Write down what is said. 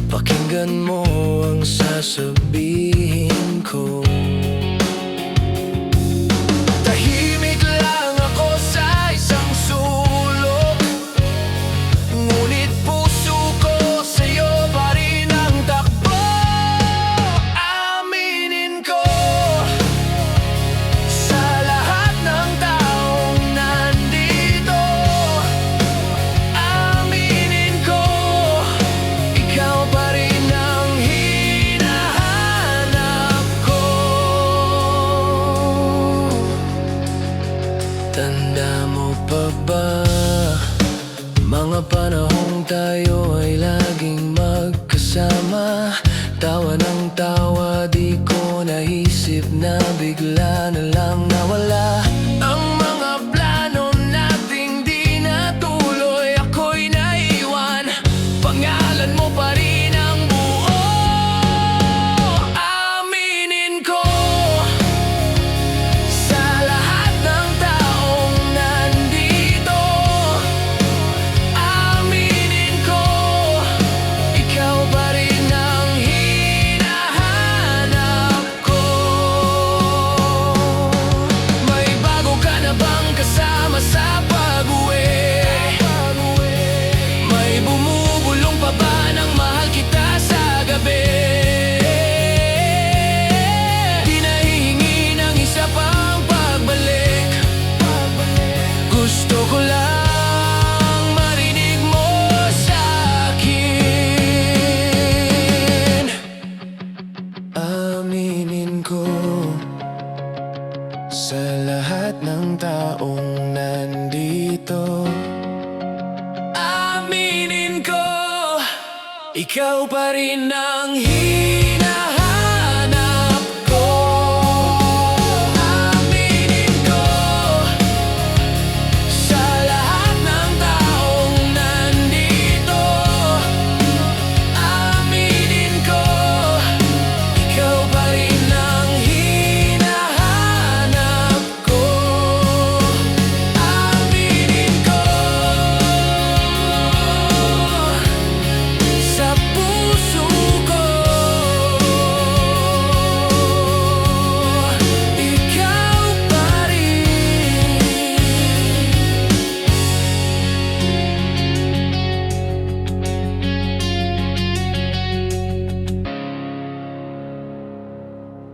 Pakinggan mo ang sasabihin ko. Tahimik lang ako sa isang sulok, ngunit puso ko sa'yo pa rin ang takbo. Aminin ko sa lahat ng taong nandito, aminin ko, ikaw pa rin ang hinahanap ko. Tanda mo pa ba, mga panahong tayo ay laging magkasama? Tawa ng tawa, di ko naisip na bigla na lang nawala ang mga plano nating di natuloy. Ako'y naiwan, pangalan mo pa rin ang buo. Aminin ko sa lahat ng taong nandito, aminin ko, ikaw pa rin ang hinahanap ko. May bago ka na bang kasama sa pag-uwi? May bumubulong pa ba ng mahal kita sa gabi? Di nahihingi ng isa pang pagbalik. Gusto ko lang marinig mo sa'kin. Aminin ko sa lahat ng taong nandito, aminin ko, ikaw pa rin ang hinahanap